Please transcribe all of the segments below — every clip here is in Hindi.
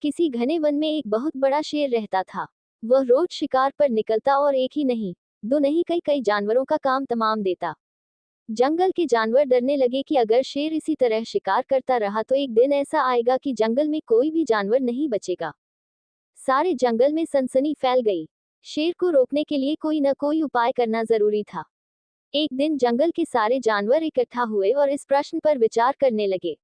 किसी घने वन में एक बहुत बड़ा शेर रहता था। वह रोज शिकार पर निकलता और एक ही नहीं, दो नहीं, कई कई जानवरों का काम तमाम देता। जंगल के जानवर डरने लगे कि अगर शेर इसी तरह शिकार करता रहा तो एक दिन ऐसा आएगा कि जंगल में कोई भी जानवर नहीं बचेगा। सारे जंगल में सनसनी फैल गई। शेर को रोकने के लिए कोई न कोई उपाय करना जरूरी था। एक दिन जंगल के सारे जानवर इकट्ठा हुए और इस प्रश्न पर विचार करने लगे।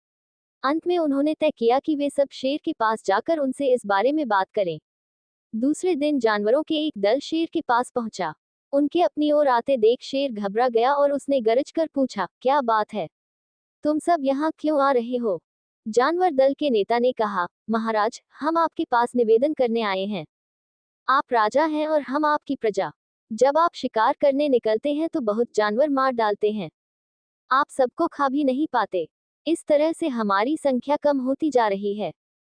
अंत में उन्होंने तय किया कि वे सब शेर के पास जाकर उनसे इस बारे में बात करें। दूसरे दिन जानवरों के एक दल शेर के पास पहुंचा। उनके अपनी ओर आते देख शेर घबरा गया और उसने गरज कर पूछा, क्या बात है? तुम सब यहाँ क्यों आ रहे हो? जानवर दल के नेता ने कहा, महाराज, हम आपके पास निवेदन करने आए हैं। आप राजा हैं और हम आपकी प्रजा। जब आप शिकार करने निकलते हैं तो बहुत जानवर मार डालते हैं। आप सबको खा भी नहीं पाते। इस तरह से हमारी संख्या कम होती जा रही है।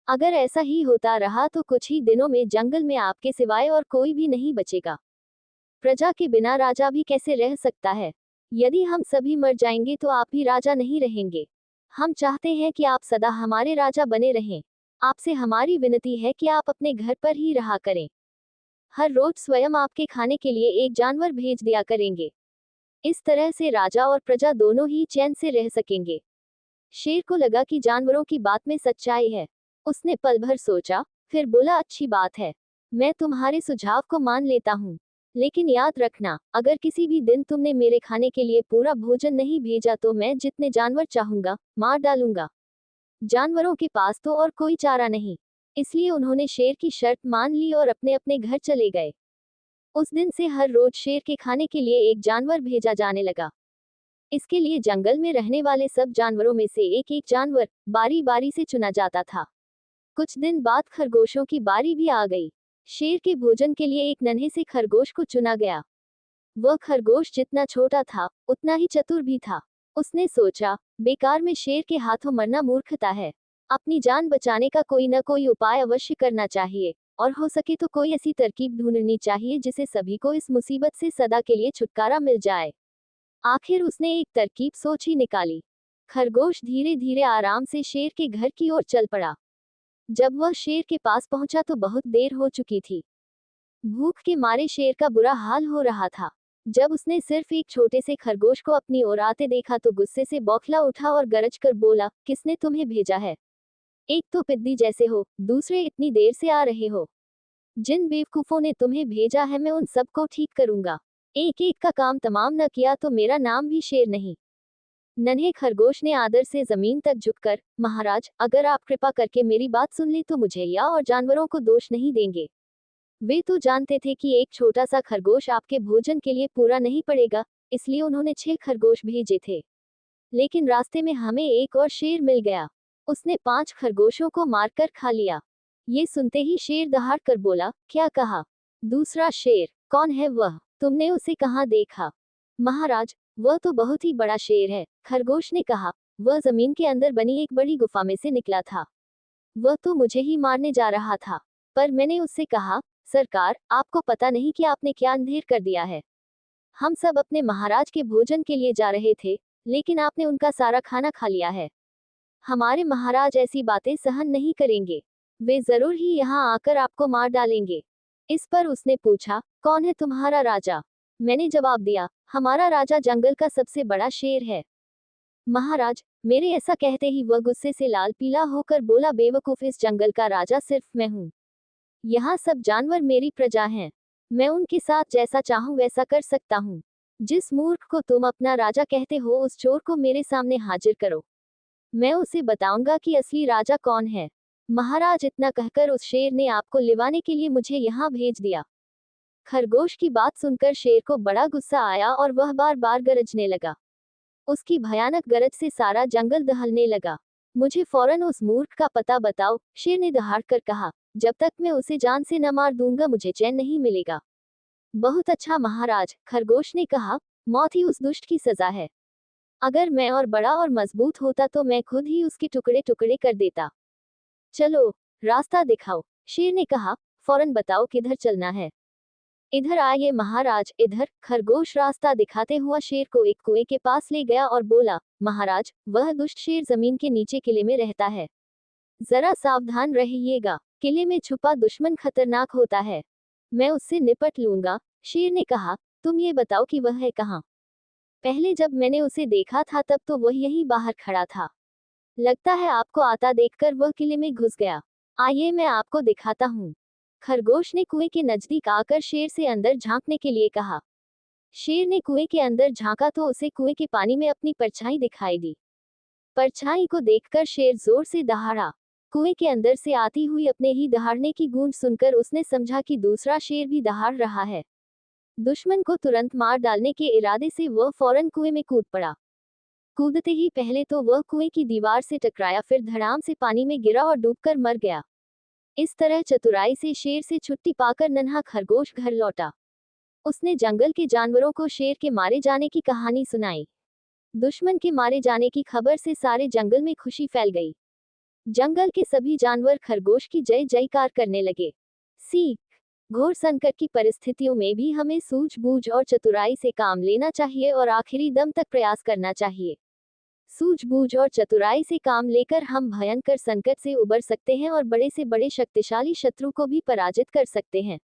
अगर ऐसा ही होता रहा तो कुछ ही दिनों में जंगल में आपके सिवाय और कोई भी नहीं बचेगा। प्रजा के बिना राजा भी कैसे रह सकता है? यदि हम सभी मर जाएंगे तो आप भी राजा नहीं रहेंगे। हम चाहते हैं कि आप सदा हमारे राजा बने रहें। आपसे हमारी विनती है कि आप अपने घर पर ही रहा करें। हर रोज स्वयं आपके खाने के लिए एक जानवर भेज दिया करेंगे। इस तरह से राजा और प्रजा दोनों ही चैन से रह सकेंगे। शेर को लगा कि जानवरों की बात में सच्चाई है। उसने पल भर सोचा, फिर बोला, अच्छी बात है, मैं तुम्हारे सुझाव को मान लेता हूँ। लेकिन याद रखना, अगर किसी भी दिन तुमने मेरे खाने के लिए पूरा भोजन नहीं भेजा तो मैं जितने जानवर चाहूंगा मार डालूंगा। जानवरों के पास तो और कोई चारा नहीं, इसलिए उन्होंने शेर की शर्त मान ली और अपने अपने घर चले गए। उस दिन से हर रोज शेर के खाने के लिए एक जानवर भेजा जाने लगा। इसके लिए जंगल में रहने वाले सब जानवरों में से एक एक जानवर बारी बारी से चुना जाता था। कुछ दिन बाद खरगोशों की बारी भी आ गई। शेर के भोजन के लिए एक नन्हे से खरगोश को चुना गया। वह खरगोश जितना छोटा था उतना ही चतुर भी था। उसने सोचा, बेकार में शेर के हाथों मरना मूर्खता है। अपनी जान बचाने का कोई न कोई उपाय अवश्य करना चाहिए, और हो सके तो कोई ऐसी तरकीब ढूंढनी चाहिए जिससे सभी को इस मुसीबत से सदा के लिए छुटकारा मिल जाए। आखिर उसने एक तरकीब सोच ही निकाली। खरगोश धीरे धीरे आराम से शेर के घर की ओर चल पड़ा। जब वह शेर के पास पहुंचा तो बहुत देर हो चुकी थी। भूख के मारे शेर का बुरा हाल हो रहा था। जब उसने सिर्फ एक छोटे से खरगोश को अपनी ओर आते देखा तो गुस्से से बौखला उठा और गरज कर बोला, किसने तुम्हें भेजा है? एक तो पिद्दी जैसे हो, दूसरे इतनी देर से आ रहे हो। जिन बेवकूफों ने तुम्हें भेजा है मैं उन सबको ठीक करूंगा। एक एक का काम तमाम न किया तो मेरा नाम भी शेर नहीं। नन्हे खरगोश ने आदर से जमीन तक झुककर, महाराज, अगर आप कृपा करके मेरी बात सुन ले तो मुझे या और जानवरों को दोष नहीं देंगे। वे तो जानते थे कि एक छोटा सा खरगोश आपके भोजन के लिए पूरा नहीं पड़ेगा, इसलिए उन्होंने 6 खरगोश भेजे थे। लेकिन रास्ते में हमें एक और शेर मिल गया। उसने 5 खरगोशों को मारकर खा लिया। ये सुनते ही शेर दहाड़ कर बोला, क्या कहा? दूसरा शेर? कौन है वह? तुमने उसे कहाँ देखा? महाराज, वह तो बहुत ही बड़ा शेर है, खरगोश ने कहा। वह जमीन के अंदर बनी एक बड़ी गुफा में से निकला था। वह तो मुझे ही मारने जा रहा था, पर मैंने उससे कहा, सरकार, आपको पता नहीं कि आपने क्या अंधेर कर दिया है। हम सब अपने महाराज के भोजन के लिए जा रहे थे, लेकिन आपने उनका सारा खाना खा लिया है। हमारे महाराज ऐसी बातें सहन नहीं करेंगे। वे जरूर ही यहाँ आकर आपको मार डालेंगे। इस पर उसने पूछा, कौन है तुम्हारा राजा? मैंने जवाब दिया, हमारा राजा जंगल का सबसे बड़ा शेर है। महाराज, मेरे ऐसा कहते ही वह गुस्से से लाल पीला होकर बोला, बेवकूफ, इस जंगल का राजा सिर्फ मैं हूँ। यहाँ सब जानवर मेरी प्रजा हैं। मैं उनके साथ जैसा चाहूँ वैसा कर सकता हूँ। जिस मूर्ख को तुम अपना राजा कहते हो उस चोर को मेरे सामने हाजिर करो। मैं उसे बताऊंगा कि असली राजा कौन है। महाराज, इतना कहकर उस शेर ने आपको लिवाने के लिए मुझे यहाँ भेज दिया। खरगोश की बात सुनकर शेर को बड़ा गुस्सा आया और वह बार बार गरजने लगा। उसकी भयानक गरज से सारा जंगल दहलने लगा। मुझे फौरन उस मूर्ख का पता बताओ, शेर ने दहाड़ कर कहा। जब तक मैं उसे जान से न मार दूंगा मुझे चैन नहीं मिलेगा। बहुत अच्छा महाराज, खरगोश ने कहा, मौत ही उस दुष्ट की सजा है। अगर मैं और बड़ा और मजबूत होता तो मैं खुद ही उसके टुकड़े टुकड़े कर देता। चलो, रास्ता दिखाओ, शेर ने कहा। फौरन बताओ किधर चलना है। इधर आइए महाराज, इधर। खरगोश रास्ता दिखाते हुआ शेर को एक कुएं के पास ले गया और बोला, महाराज, वह दुष्ट शेर जमीन के नीचे किले में रहता है। जरा सावधान रहिएगा। किले में छुपा दुश्मन खतरनाक होता है। मैं उससे निपट लूंगा, शेर ने कहा। तुम ये बताओ कि वह है कहाँ? पहले जब मैंने उसे देखा था तब तो वह यहीं बाहर खड़ा था। लगता है आपको आता देखकर वह किले में घुस गया। आइए मैं आपको दिखाता हूँ। खरगोश ने कुएं के नजदीक आकर शेर से अंदर झांकने के लिए कहा। शेर ने कुएं के अंदर झांका तो उसे कुएं के पानी में अपनी परछाई दिखाई दी। परछाई को देखकर शेर जोर से दहाड़ा। कुएं के अंदर से आती हुई अपने ही दहाड़ने की गूंज सुनकर उसने समझा कि दूसरा शेर भी दहाड़ रहा है। दुश्मन को तुरंत मार डालने के इरादे से वह फौरन कुएं में कूद पड़ा। कूदते ही पहले तो वह कुएं की दीवार से टकराया, फिर धड़ाम से पानी में गिरा और डूबकर मर गया। इस तरह चतुराई से शेर से छुट्टी पाकर नन्हा खरगोश घर लौटा। उसने जंगल के जानवरों को शेर के मारे जाने की कहानी सुनाई। दुश्मन के मारे जाने की खबर से सारे जंगल में खुशी फैल गई। जंगल के सभी जानवर खरगोश की जय जयकार करने लगे। सीख: घोर संकट की परिस्थितियों में भी हमें सूझबूझ और चतुराई से काम लेना चाहिए और आखिरी दम तक प्रयास करना चाहिए। सूझबूझ और चतुराई से काम लेकर हम भयंकर संकट से उबर सकते हैं और बड़े से बड़े शक्तिशाली शत्रु को भी पराजित कर सकते हैं।